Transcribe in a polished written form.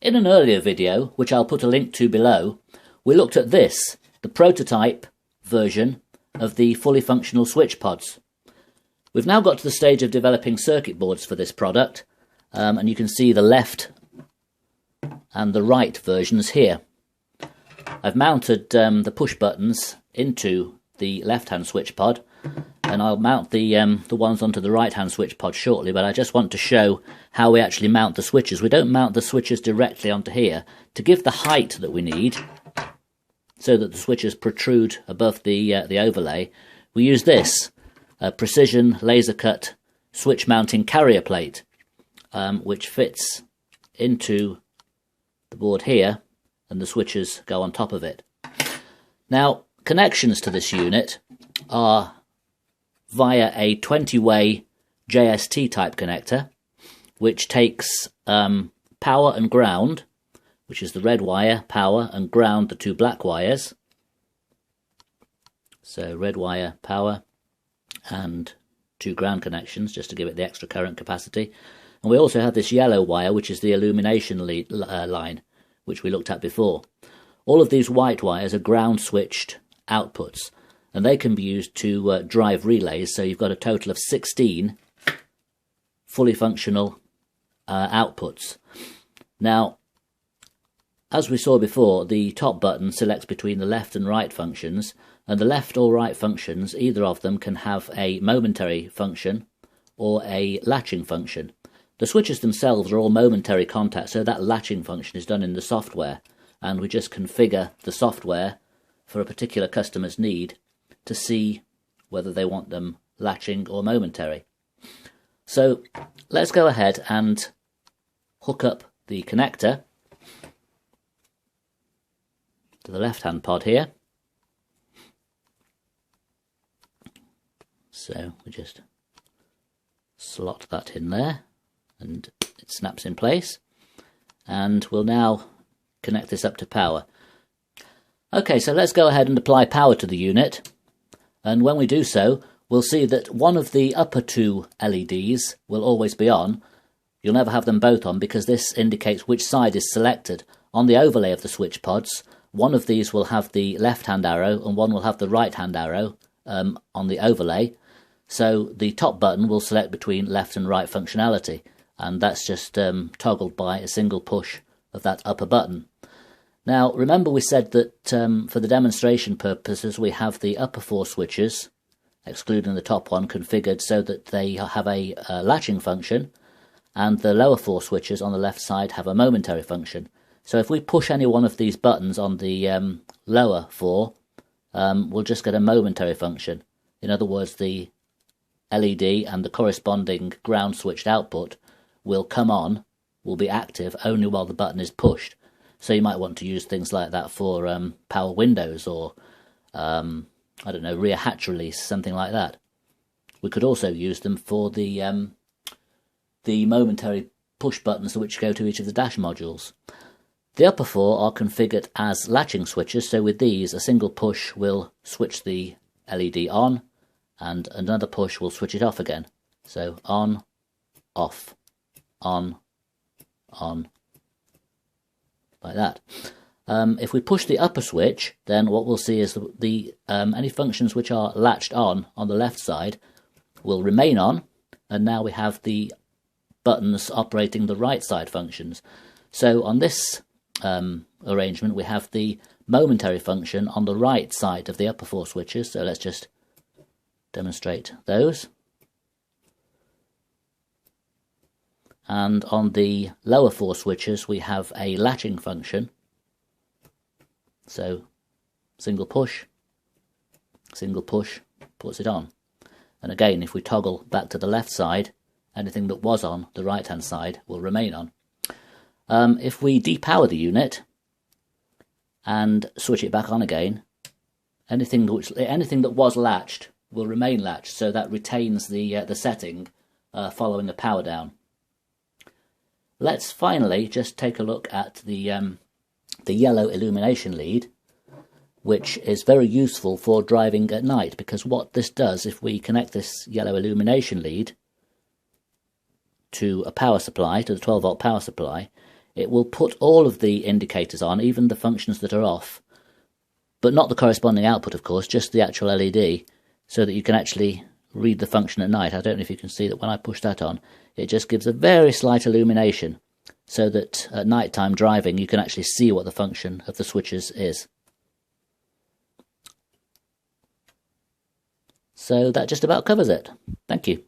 In an earlier video, which I'll put a link to below, we looked at this, the prototype version of the fully functional switch pods. We've now got to the stage of developing circuit boards for this product, and you can see the left and the right versions here. I've mounted the push buttons into the left-hand switch pod, and I'll mount the ones onto the right-hand switch pod shortly, but I just want to show how we actually mount the switches. We don't mount the switches directly onto here. To give the height that we need, so that the switches protrude above the overlay, we use this precision laser cut switch mounting carrier plate, which fits into the board here, and the switches go on top of it. Now, connections to this unit are via a 20-way JST type connector, which takes power and ground, which is the red wire, power, and ground, the two black wires. So red wire, power, and two ground connections, just to give it the extra current capacity. And we also have this yellow wire, which is the illumination line, which we looked at before. All of these white wires are ground switched outputs, and they can be used to drive relays, so you've got a total of 16 fully functional outputs. Now, as we saw before, the top button selects between the left and right functions, and the left or right functions, either of them, can have a momentary function or a latching function. The switches themselves are all momentary contact, so that latching function is done in the software, and we just configure the software for a particular customer's need to see whether they want them latching or momentary. So let's go ahead and hook up the connector to the left-hand pod here. So we just slot that in there and it snaps in place, and we'll now connect this up to power. Okay, so let's go ahead and apply power to the unit, and when we do so, we'll see that one of the upper two LEDs will always be on. You'll never have them both on because this indicates which side is selected. On the overlay of the switch pods, one of these will have the left-hand arrow and one will have the right-hand arrow on the overlay. So the top button will select between left and right functionality, and that's just toggled by a single push of that upper button. Now, remember we said that for the demonstration purposes we have the upper four switches, excluding the top one, configured so that they have a latching function, and the lower four switches on the left side have a momentary function. So if we push any one of these buttons on the lower four, we'll just get a momentary function. In other words, the LED and the corresponding ground switched output will come on, will be active only while the button is pushed. So you might want to use things like that for power windows or, I don't know, rear hatch release, something like that. We could also use them for the momentary push buttons which go to each of the dash modules. The upper four are configured as latching switches, so with these a single push will switch the LED on and another push will switch it off again. So on, off, on, like that. If we push the upper switch, then what we'll see is the any functions which are latched on the left side will remain on, and now we have the buttons operating the right side functions. So on this arrangement we have the momentary function on the right side of the upper four switches, so let's just demonstrate those. And on the lower four switches we have a latching function, so single push puts it on. And again, if we toggle back to the left side, anything that was on the right hand side will remain on. If we depower the unit and switch it back on again, anything that was latched will remain latched, so that retains the setting following a power down. Let's finally just take a look at the yellow illumination lead, which is very useful for driving at night, because what this does, if we connect this yellow illumination lead to a power supply, to the 12 volt power supply, it will put all of the indicators on, even the functions that are off, but not the corresponding output, of course, just the actual LED, so that you can actually read the function at night. I don't know if you can see that when I push that on, it just gives a very slight illumination, so that at night time driving you can actually see what the function of the switches is. So that just about covers it. Thank you.